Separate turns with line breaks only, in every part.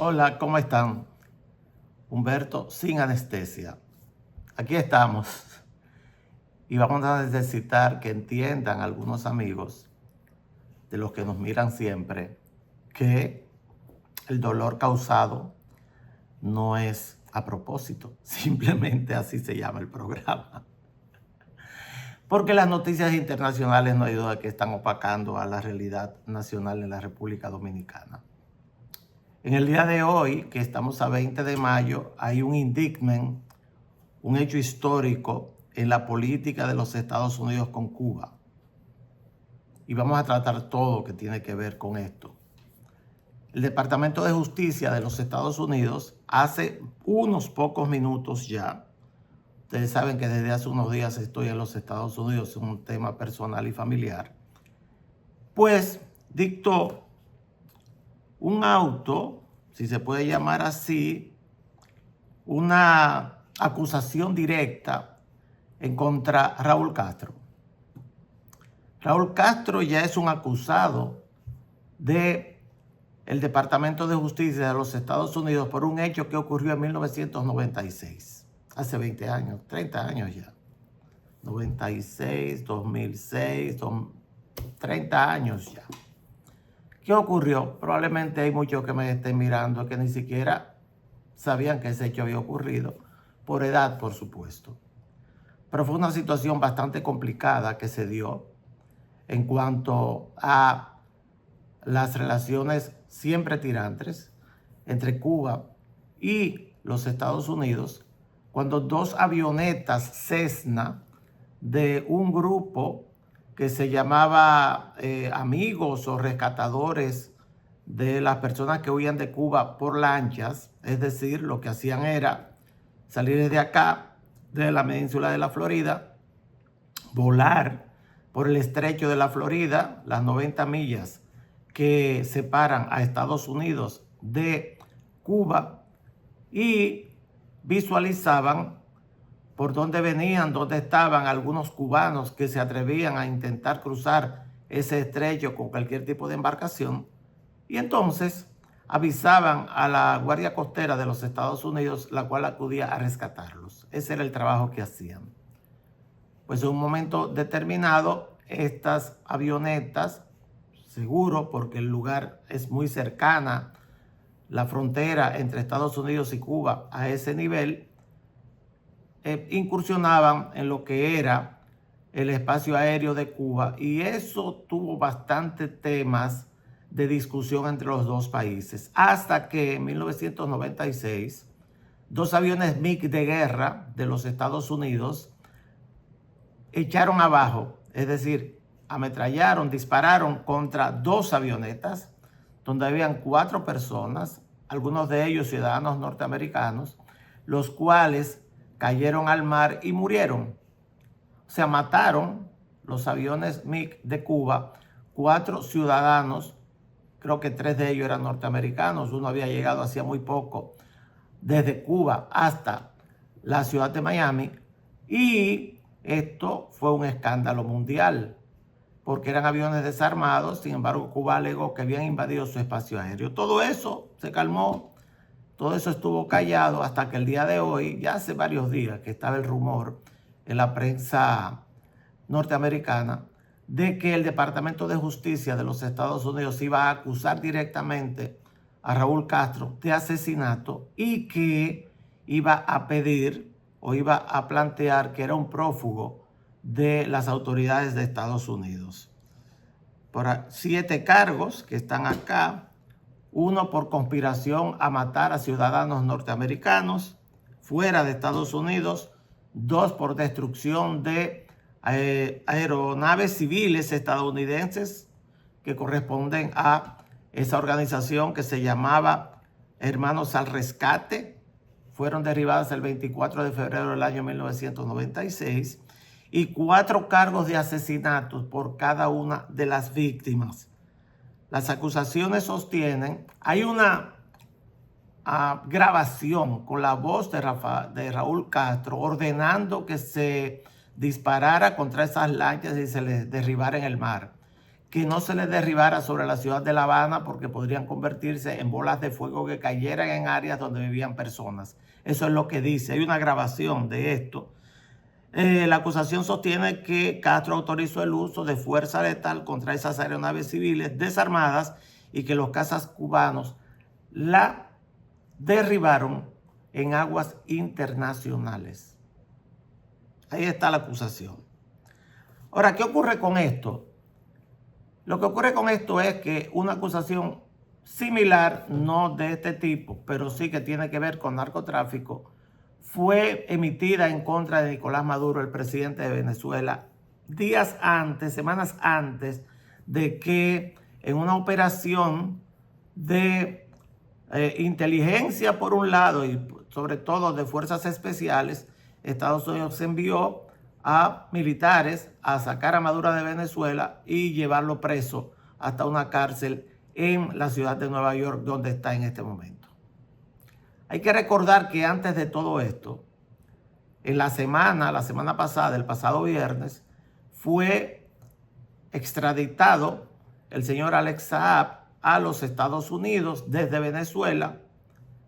Hola, ¿cómo están? Humberto sin anestesia. Aquí estamos y vamos a necesitar que entiendan algunos amigos de los que nos miran siempre que el dolor causado no es a propósito, simplemente así se llama el programa. Porque las noticias internacionales no hay duda que están opacando a la realidad nacional en la República Dominicana. En el día de hoy, que estamos a 20 de mayo, hay un indictment, un hecho histórico en la política de los Estados Unidos con Cuba. Y vamos a tratar todo lo que tiene que ver con esto. El Departamento de Justicia de los Estados Unidos hace unos pocos minutos ya, ustedes saben que desde hace unos días estoy en los Estados Unidos, es un tema personal y familiar, pues dictó un auto, si se puede llamar así, una acusación directa en contra de Raúl Castro. Raúl Castro ya es un acusado del Departamento de Justicia de los Estados Unidos por un hecho que ocurrió en 1996, hace 20 años, 30 años ya. 96, 2006, 30 años ya. ¿Qué ocurrió? Probablemente hay muchos que me estén mirando que ni siquiera sabían que ese hecho había ocurrido, por edad, por supuesto. Pero fue una situación bastante complicada que se dio en cuanto a las relaciones siempre tirantes entre Cuba y los Estados Unidos, cuando dos avionetas Cessna de un grupo que se llamaba Amigos o Rescatadores de las personas que huían de Cuba por lanchas, es decir, lo que hacían era salir desde acá, de la península de la Florida, volar por el estrecho de la Florida, las 90 millas que separan a Estados Unidos de Cuba, y visualizaban por dónde venían, dónde estaban algunos cubanos que se atrevían a intentar cruzar ese estrecho con cualquier tipo de embarcación, y entonces avisaban a la Guardia Costera de los Estados Unidos, la cual acudía a rescatarlos. Ese era el trabajo que hacían. Pues en un momento determinado, estas avionetas, seguro porque el lugar es muy cercana, la frontera entre Estados Unidos y Cuba a ese nivel, incursionaban en lo que era el espacio aéreo de Cuba, y eso tuvo bastantes temas de discusión entre los dos países, hasta que en 1996 dos aviones MiG de guerra de los Estados Unidos echaron abajo, es decir, ametrallaron, dispararon contra dos avionetas donde habían 4 personas, algunos de ellos ciudadanos norteamericanos, los cuales cayeron al mar y murieron. O sea, mataron los aviones MiG de Cuba 4 ciudadanos, creo que 3 de ellos eran norteamericanos, uno había llegado hacía muy poco desde Cuba hasta la ciudad de Miami, y esto fue un escándalo mundial porque eran aviones desarmados. Sin embargo, Cuba alegó que habían invadido su espacio aéreo. Todo eso se calmó, todo eso estuvo callado hasta que el día de hoy, ya hace varios días que estaba el rumor en la prensa norteamericana de que el Departamento de Justicia de los Estados Unidos iba a acusar directamente a Raúl Castro de asesinato y que iba a pedir o iba a plantear que era un prófugo de las autoridades de Estados Unidos. Por 7 cargos que están acá: 1 por conspiración a matar a ciudadanos norteamericanos fuera de Estados Unidos, 2 por destrucción de aeronaves civiles estadounidenses que corresponden a esa organización que se llamaba Hermanos al Rescate, fueron derribadas el 24 de febrero del año 1996, y 4 cargos de asesinatos por cada una de las víctimas. Las acusaciones sostienen, hay una grabación con la voz de Raúl Castro ordenando que se disparara contra esas lanchas y se les derribara en el mar, que no se les derribara sobre la ciudad de La Habana porque podrían convertirse en bolas de fuego que cayeran en áreas donde vivían personas. Eso es lo que dice. Hay una grabación de esto. La acusación sostiene que Castro autorizó el uso de fuerza letal contra esas aeronaves civiles desarmadas y que los cazas cubanos la derribaron en aguas internacionales. Ahí está la acusación. Ahora, ¿qué ocurre con esto? Lo que ocurre con esto es que una acusación similar, no de este tipo, pero sí que tiene que ver con narcotráfico, fue emitida en contra de Nicolás Maduro, el presidente de Venezuela, días antes, semanas antes de que en una operación de inteligencia por un lado y sobre todo de fuerzas especiales, Estados Unidos envió a militares a sacar a Maduro de Venezuela y llevarlo preso hasta una cárcel en la ciudad de Nueva York, donde está en este momento. Hay que recordar que antes de todo esto, en la semana pasada, el pasado viernes, fue extraditado el señor Alex Saab a los Estados Unidos desde Venezuela.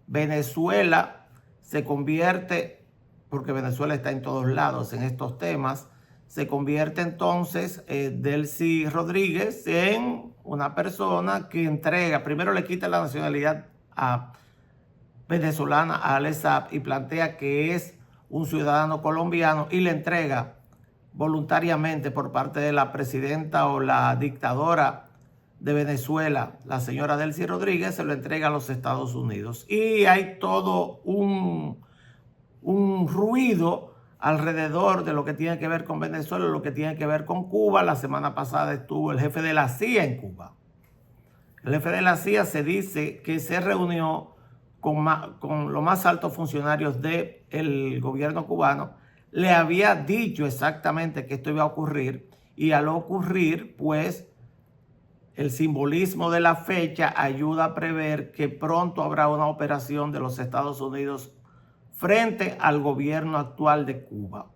Venezuela se convierte, porque Venezuela está en todos lados en estos temas, se convierte entonces Delcy Rodríguez en una persona que entrega, primero le quita la nacionalidad venezolana a Alex Saab y plantea que es un ciudadano colombiano y le entrega voluntariamente por parte de la presidenta o la dictadora de Venezuela, la señora Delcy Rodríguez, se lo entrega a los Estados Unidos. Y hay todo un ruido alrededor de lo que tiene que ver con Venezuela, lo que tiene que ver con Cuba. La semana pasada estuvo el jefe de la CIA en Cuba. El jefe de la CIA se dice que se reunió con los más altos funcionarios del gobierno cubano. Le había dicho exactamente que esto iba a ocurrir y al ocurrir, pues, el simbolismo de la fecha ayuda a prever que pronto habrá una operación de los Estados Unidos frente al gobierno actual de Cuba.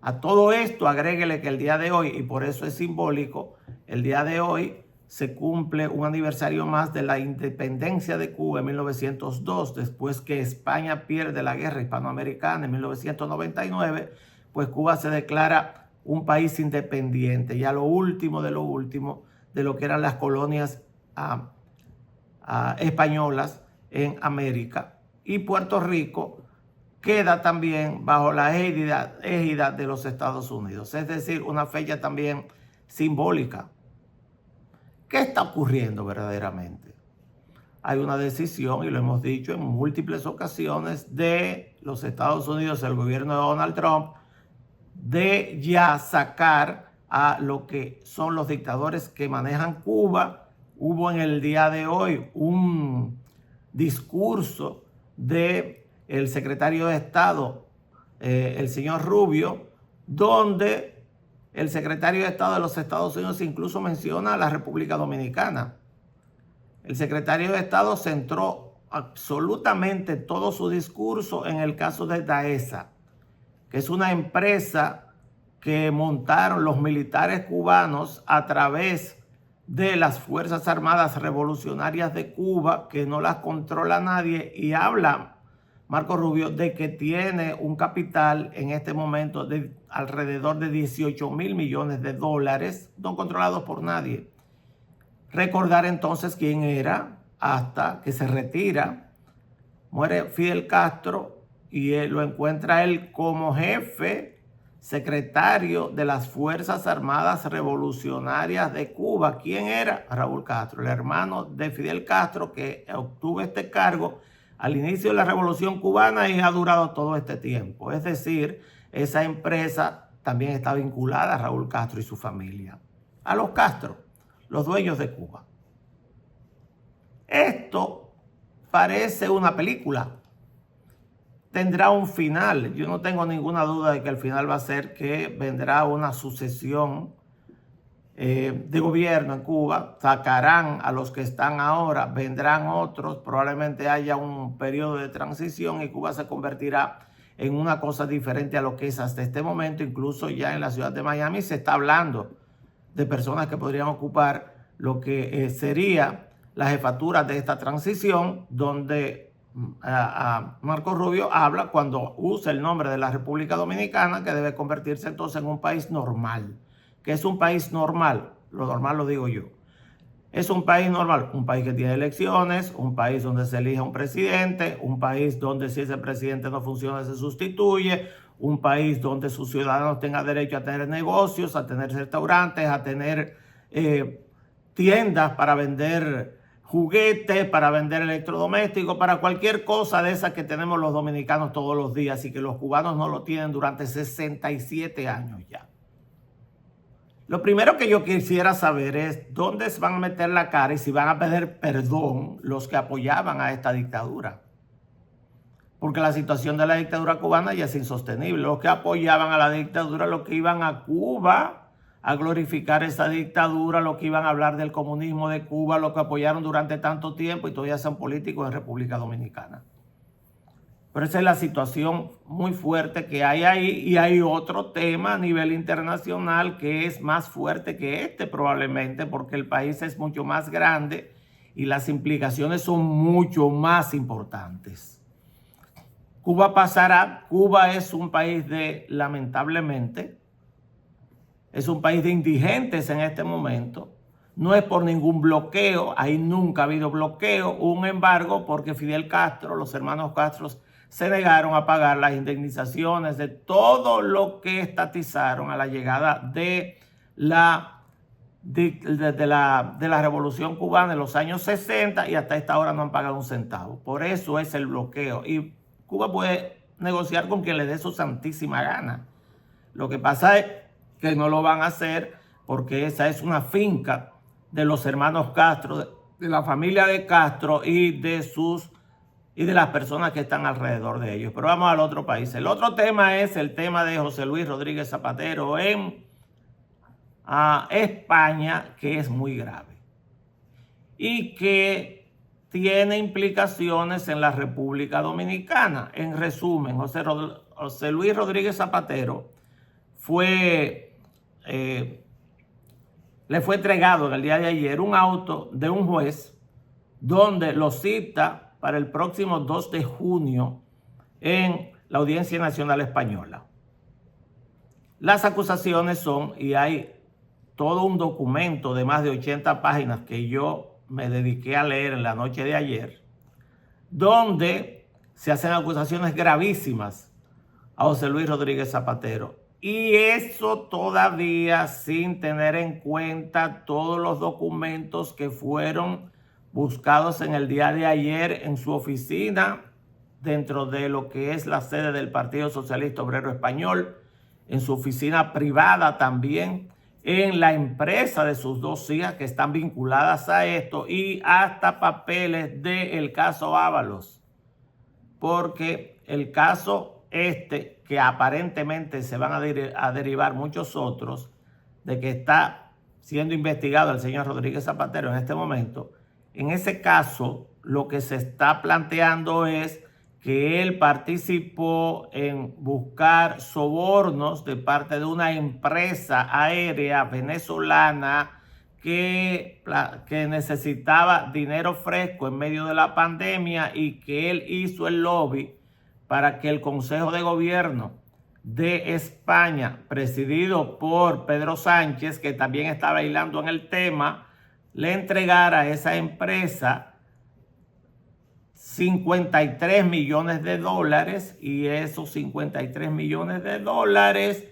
A todo esto agréguele que el día de hoy, y por eso es simbólico, el día de hoy se cumple un aniversario más de la independencia de Cuba en 1902, después que España pierde la guerra hispanoamericana en 1999, pues Cuba se declara un país independiente, ya lo último de lo que eran las colonias españolas en América. Y Puerto Rico queda también bajo la égida de los Estados Unidos, es decir, una fecha también simbólica. ¿Qué está ocurriendo verdaderamente? Hay una decisión, y lo hemos dicho en múltiples ocasiones, de los Estados Unidos, el gobierno de Donald Trump, de ya sacar a lo que son los dictadores que manejan Cuba. Hubo en el día de hoy un discurso del secretario de Estado, el señor Rubio, donde el secretario de Estado de los Estados Unidos incluso menciona a la República Dominicana. El secretario de Estado centró absolutamente todo su discurso en el caso de Daesa, que es una empresa que montaron los militares cubanos a través de las Fuerzas Armadas Revolucionarias de Cuba, que no las controla nadie, y habla Marco Rubio de que tiene un capital en este momento de alrededor de 18,000 millones de dólares, no controlados por nadie. Recordar entonces quién era hasta que se retira, muere Fidel Castro y lo encuentra él como jefe, secretario de las Fuerzas Armadas Revolucionarias de Cuba. ¿Quién era? Raúl Castro, el hermano de Fidel Castro, que obtuvo este cargo al inicio de la Revolución Cubana y ha durado todo este tiempo. Es decir, esa empresa también está vinculada a Raúl Castro y su familia, a los Castro, los dueños de Cuba. Esto parece una película. Tendrá un final. Yo no tengo ninguna duda de que el final va a ser que vendrá una sucesión de gobierno en Cuba, sacarán a los que están ahora, vendrán otros, probablemente haya un periodo de transición y Cuba se convertirá en una cosa diferente a lo que es hasta este momento. Incluso ya en la ciudad de Miami se está hablando de personas que podrían ocupar lo que sería la jefatura de esta transición, donde Marco Rubio habla cuando usa el nombre de la República Dominicana, que debe convertirse entonces en un país normal. ¿Qué es un país normal? Lo normal lo digo yo. Es un país normal, un país que tiene elecciones, un país donde se elija un presidente, un país donde si ese presidente no funciona se sustituye, un país donde sus ciudadanos tengan derecho a tener negocios, a tener restaurantes, a tener tiendas para vender juguetes, para vender electrodomésticos, para cualquier cosa de esas que tenemos los dominicanos todos los días y que los cubanos no lo tienen durante 67 años ya. Lo primero que yo quisiera saber es dónde se van a meter la cara y si van a pedir perdón los que apoyaban a esta dictadura. Porque la situación de la dictadura cubana ya es insostenible. Los que apoyaban a la dictadura, los que iban a Cuba a glorificar esa dictadura, los que iban a hablar del comunismo de Cuba, los que apoyaron durante tanto tiempo y todavía son políticos en República Dominicana. Pero esa es la situación muy fuerte que hay ahí, y hay otro tema a nivel internacional que es más fuerte que este probablemente, porque el país es mucho más grande y las implicaciones son mucho más importantes. Cuba pasará. Cuba es un país lamentablemente, es un país de indigentes en este momento. No es por ningún bloqueo, ahí nunca ha habido bloqueo, un embargo porque Fidel Castro, los hermanos Castro, se negaron a pagar las indemnizaciones de todo lo que estatizaron a la llegada de la Revolución Cubana en los años 60, y hasta esta hora no han pagado un centavo. Por eso es el bloqueo. Y Cuba puede negociar con quien le dé su santísima gana. Lo que pasa es que no lo van a hacer porque esa es una finca de los hermanos Castro, de la familia de Castro y de las personas que están alrededor de ellos. Pero vamos al otro país. El otro tema es el tema de José Luis Rodríguez Zapatero en España, que es muy grave y que tiene implicaciones en la República Dominicana. En resumen, José Luis Rodríguez Zapatero le fue entregado en el día de ayer un auto de un juez donde lo cita para el próximo 2 de junio en la Audiencia Nacional Española. Las acusaciones son, y hay todo un documento de más de 80 páginas que yo me dediqué a leer en la noche de ayer, donde se hacen acusaciones gravísimas a José Luis Rodríguez Zapatero. Y eso todavía sin tener en cuenta todos los documentos que fueron buscados en el día de ayer en su oficina, dentro de lo que es la sede del Partido Socialista Obrero Español, en su oficina privada también, en la empresa de sus dos hijas que están vinculadas a esto, y hasta papeles del caso Ábalos. Porque el caso que aparentemente se van a derivar muchos otros, de que está siendo investigado el señor Rodríguez Zapatero en este momento, en ese caso lo que se está planteando es que él participó en buscar sobornos de parte de una empresa aérea venezolana que necesitaba dinero fresco en medio de la pandemia, y que él hizo el lobby para que el Consejo de Gobierno de España, presidido por Pedro Sánchez, que también está bailando en el tema, le entregara a esa empresa 53 millones de dólares, y esos 53 millones de dólares,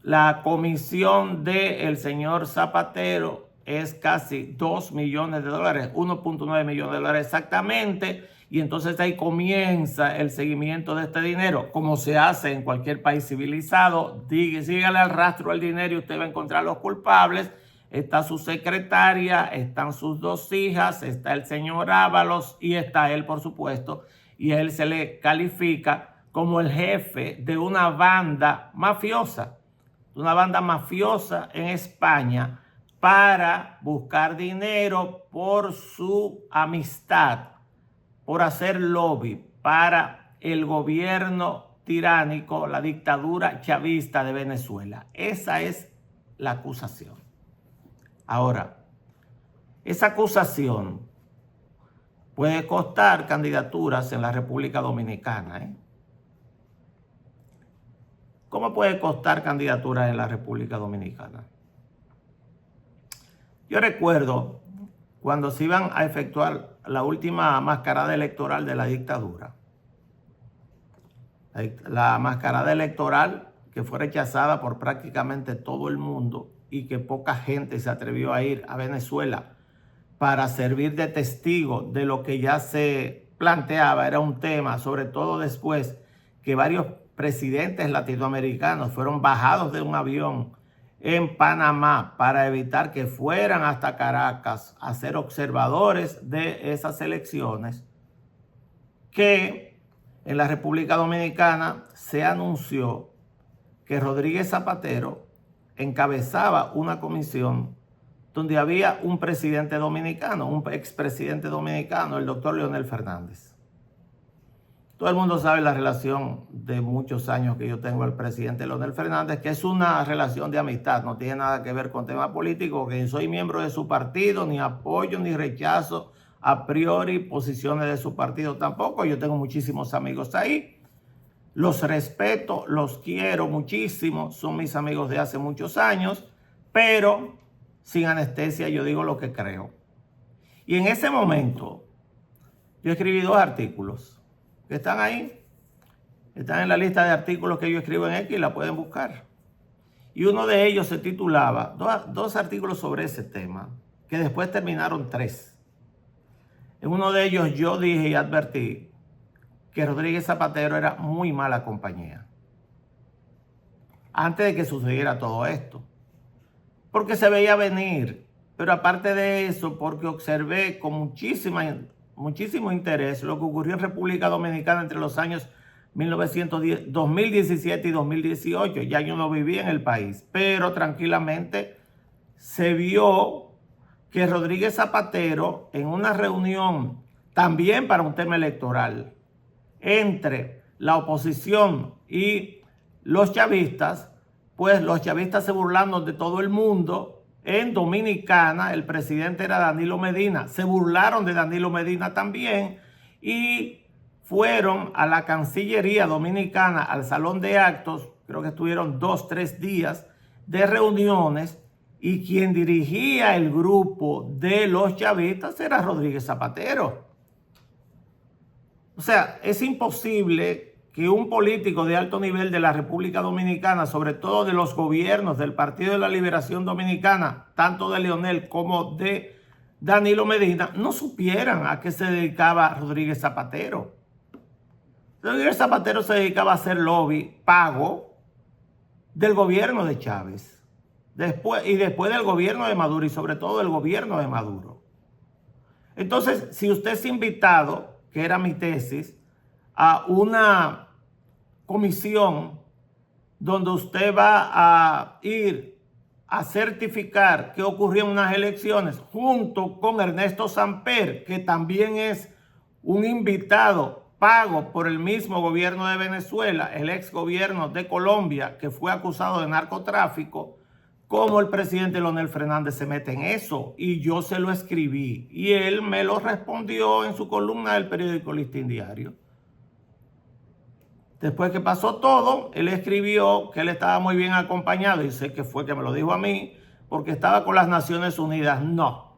la comisión del señor Zapatero es casi 2 millones de dólares, 1.9 millones de dólares exactamente. Y entonces ahí comienza el seguimiento de este dinero, como se hace en cualquier país civilizado. Sígale al rastro el dinero y usted va a encontrar los culpables. Está su secretaria, están sus dos hijas, está el señor Ábalos y está él, por supuesto. Y a él se le califica como el jefe de una banda mafiosa en España, para buscar dinero por su amistad, por hacer lobby para el gobierno tiránico, la dictadura chavista de Venezuela. Esa es la acusación. Ahora, esa acusación puede costar candidaturas en la República Dominicana, ¿eh? ¿Cómo puede costar candidaturas en la República Dominicana? Yo recuerdo cuando se iban a efectuar la última mascarada electoral de la dictadura. La mascarada electoral que fue rechazada por prácticamente todo el mundo y que poca gente se atrevió a ir a Venezuela para servir de testigo de lo que ya se planteaba. Era un tema, sobre todo después que varios presidentes latinoamericanos fueron bajados de un avión en Panamá para evitar que fueran hasta Caracas a ser observadores de esas elecciones, que en la República Dominicana se anunció que Rodríguez Zapatero encabezaba una comisión donde había un presidente dominicano, un expresidente dominicano, el doctor Leonel Fernández. Todo el mundo sabe la relación de muchos años que yo tengo al presidente Leonel Fernández, que es una relación de amistad, no tiene nada que ver con temas políticos, que soy miembro de su partido, ni apoyo ni rechazo a priori posiciones de su partido tampoco. Yo tengo muchísimos amigos ahí, los respeto, los quiero muchísimo, son mis amigos de hace muchos años, pero sin anestesia yo digo lo que creo. Y en ese momento yo escribí 2 artículos que están ahí, están en la lista de artículos que yo escribo en X, la pueden buscar. Y uno de ellos se titulaba, dos artículos sobre ese tema, que después terminaron 3. En uno de ellos yo dije y advertí que Rodríguez Zapatero era muy mala compañía, antes de que sucediera todo esto, porque se veía venir, pero aparte de eso, porque observé con muchísimo interés lo que ocurrió en República Dominicana entre los años 2017 y 2018. Ya yo no vivía en el país, pero tranquilamente se vio que Rodríguez Zapatero, en una reunión también para un tema electoral entre la oposición y los chavistas, pues los chavistas se burlaron de todo el mundo. En Dominicana, el presidente era Danilo Medina. Se burlaron de Danilo Medina también y fueron a la Cancillería Dominicana, al Salón de Actos. Creo que estuvieron 2-3 días de reuniones y quien dirigía el grupo de los chavistas era Rodríguez Zapatero. O sea, es imposible que un político de alto nivel de la República Dominicana, sobre todo de los gobiernos del Partido de la Liberación Dominicana, tanto de Leonel como de Danilo Medina, no supieran a qué se dedicaba Rodríguez Zapatero. Rodríguez Zapatero se dedicaba a hacer lobby pago del gobierno de Chávez, después del gobierno de Maduro y sobre todo del gobierno de Maduro. Entonces, si usted es invitado, que era mi tesis, a una comisión donde usted va a ir a certificar qué ocurrió en unas elecciones junto con Ernesto Samper, que también es un invitado pago por el mismo gobierno de Venezuela, el ex gobierno de Colombia, que fue acusado de narcotráfico, cómo el presidente Leonel Fernández se mete en eso. Y yo se lo escribí y él me lo respondió en su columna del periódico Listín Diario. Después que pasó todo, él escribió que él estaba muy bien acompañado, y sé que fue que me lo dijo a mí, porque estaba con las Naciones Unidas. No.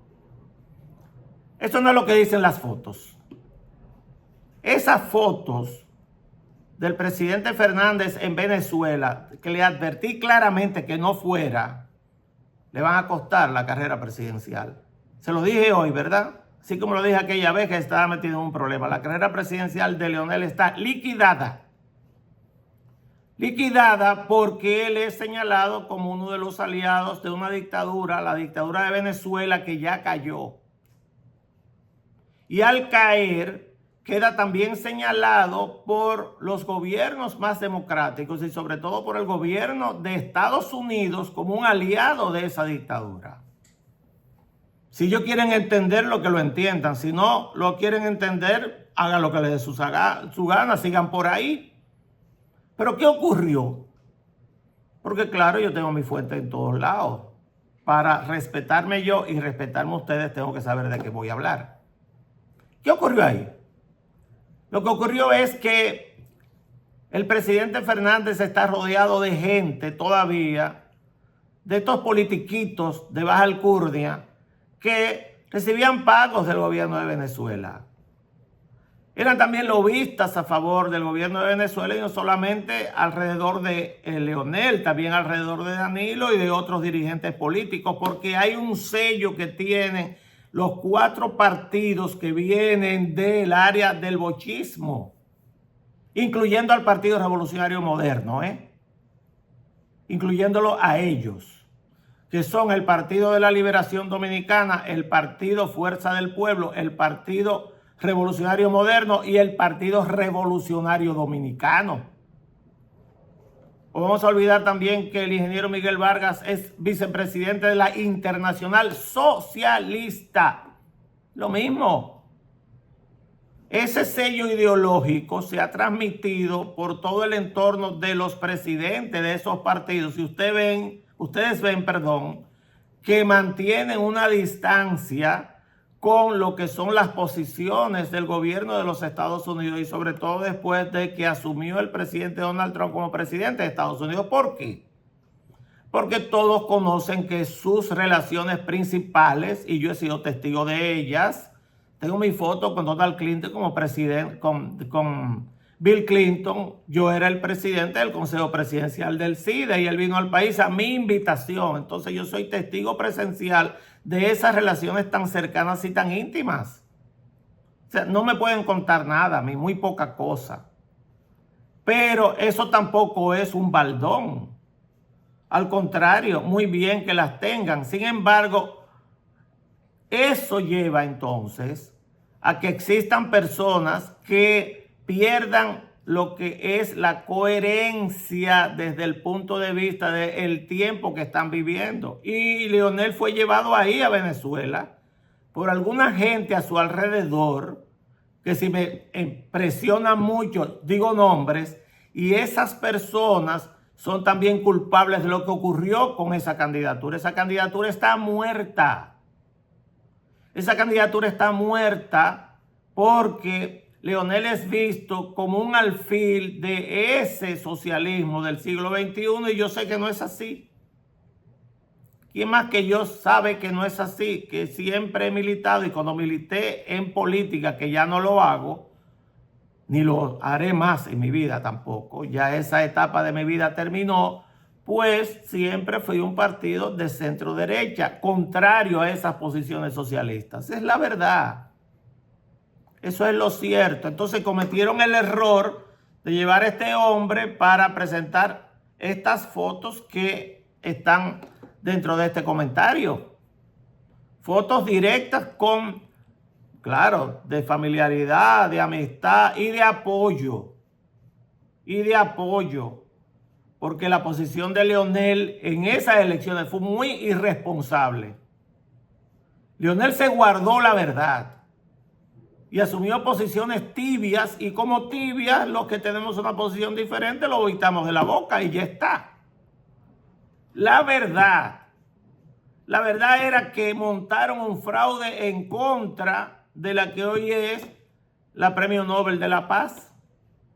Eso no es lo que dicen las fotos. Esas fotos del presidente Fernández en Venezuela, que le advertí claramente que no fuera, le van a costar la carrera presidencial. Se lo dije hoy, ¿verdad? Así como lo dije aquella vez que estaba metido en un problema. La carrera presidencial de Leonel está liquidada. Liquidada porque él es señalado como uno de los aliados de una dictadura, la dictadura de Venezuela, que ya cayó. Y al caer, queda también señalado por los gobiernos más democráticos y sobre todo por el gobierno de Estados Unidos como un aliado de esa dictadura. Si ellos quieren entenderlo, que lo entiendan. Si no lo quieren entender, hagan lo que les dé su gana, sigan por ahí. Pero ¿qué ocurrió? Porque claro, yo tengo mi fuente en todos lados. para respetarme yo y respetarme ustedes, tengo que saber de qué voy a hablar. ¿Qué ocurrió ahí? Lo que ocurrió es que el presidente Fernández está rodeado de gente todavía, de estos politiquitos de baja alcurnia, que recibían pagos del gobierno de Venezuela. Eran también lobistas a favor del gobierno de Venezuela y no solamente alrededor de Leonel, también alrededor de Danilo y de otros dirigentes políticos, porque hay un sello que tienen los 4 partidos que vienen del área del bochismo, incluyendo al Partido Revolucionario Moderno, incluyéndolo a ellos, que son el Partido de la Liberación Dominicana, el Partido Fuerza del Pueblo, el Partido Revolucionario Moderno y el Partido Revolucionario Dominicano. O vamos a olvidar también que el ingeniero Miguel Vargas es vicepresidente de la Internacional Socialista. Lo mismo. Ese sello ideológico se ha transmitido por todo el entorno de los presidentes de esos partidos. Y ustedes ven, que mantienen una distancia con lo que son las posiciones del gobierno de los Estados Unidos y sobre todo después de que asumió el presidente Donald Trump como presidente de Estados Unidos. ¿Por qué? Porque todos conocen que sus relaciones principales, y yo he sido testigo de ellas, tengo mi foto con Donald Clinton como presidente, con Bill Clinton. Yo era el presidente del Consejo Presidencial del CIDE y él vino al país a mi invitación. Entonces yo soy testigo presencial de esas relaciones tan cercanas y tan íntimas. O sea, no me pueden contar nada, a mí muy poca cosa. Pero eso tampoco es un baldón. Al contrario, muy bien que las tengan. Sin embargo, eso lleva entonces a que existan personas que pierdan lo que es la coherencia desde el punto de vista del tiempo que están viviendo. Y Leonel fue llevado ahí a Venezuela por alguna gente a su alrededor, que si me presiona mucho, digo nombres, y esas personas son también culpables de lo que ocurrió con esa candidatura. Esa candidatura está muerta. Esa candidatura está muerta porque Leonel es visto como un alfil de ese socialismo del siglo XXI y yo sé que no es así. ¿Quién más que yo sabe que no es así? Que siempre he militado y cuando milité en política, que ya no lo hago, ni lo haré más en mi vida tampoco, ya esa etapa de mi vida terminó, pues siempre fui un partido de centro derecha, contrario a esas posiciones socialistas. Es la verdad. Eso es lo cierto. Entonces cometieron el error de llevar a este hombre para presentar estas fotos que están dentro de este comentario. Fotos directas con, claro, de familiaridad, de amistad y de apoyo. Porque la posición de Leonel en esas elecciones fue muy irresponsable. Leonel se guardó la verdad y asumió posiciones tibias, y como tibias, los que tenemos una posición diferente lo quitamos de la boca y ya está. La verdad era que montaron un fraude en contra de la que hoy es la Premio Nobel de la Paz,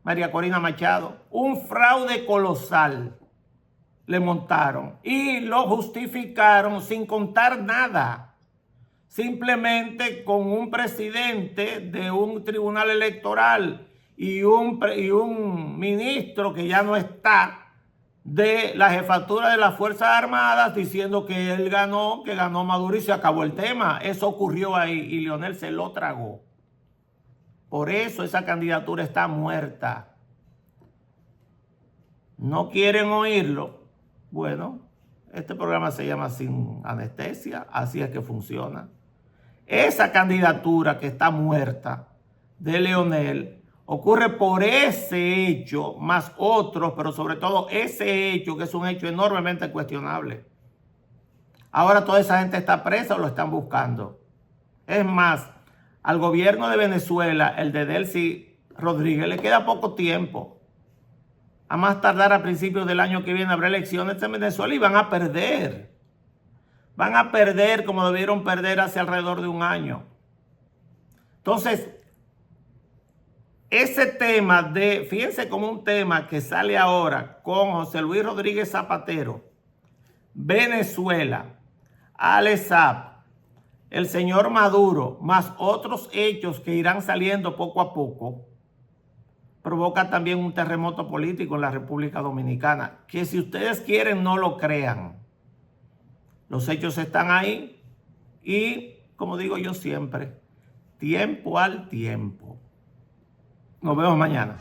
María Corina Machado. Un fraude colosal le montaron y lo justificaron sin contar nada. Simplemente con un presidente de un tribunal electoral y un ministro que ya no está de la jefatura de las Fuerzas Armadas diciendo que él ganó, que ganó Maduro y se acabó el tema. Eso ocurrió ahí y Leonel se lo tragó. Por eso esa candidatura está muerta. ¿No quieren oírlo? Bueno, este programa se llama Sin Anestesia, así es que funciona. Esa candidatura que está muerta de Leonel ocurre por ese hecho, más otros, pero sobre todo ese hecho, que es un hecho enormemente cuestionable. Ahora toda esa gente está presa o lo están buscando. Es más, al gobierno de Venezuela, el de Delcy Rodríguez, le queda poco tiempo. A más tardar a principios del año que viene habrá elecciones en Venezuela y van a perder. van a perder como debieron perder hace alrededor de un año. Entonces, ese tema fíjense como un tema que sale ahora con José Luis Rodríguez Zapatero, Venezuela, Alex Saab, el señor Maduro, más otros hechos que irán saliendo poco a poco, provoca también un terremoto político en la República Dominicana, que si ustedes quieren no lo crean. Los hechos están ahí y, como digo yo siempre, tiempo al tiempo. Nos vemos mañana.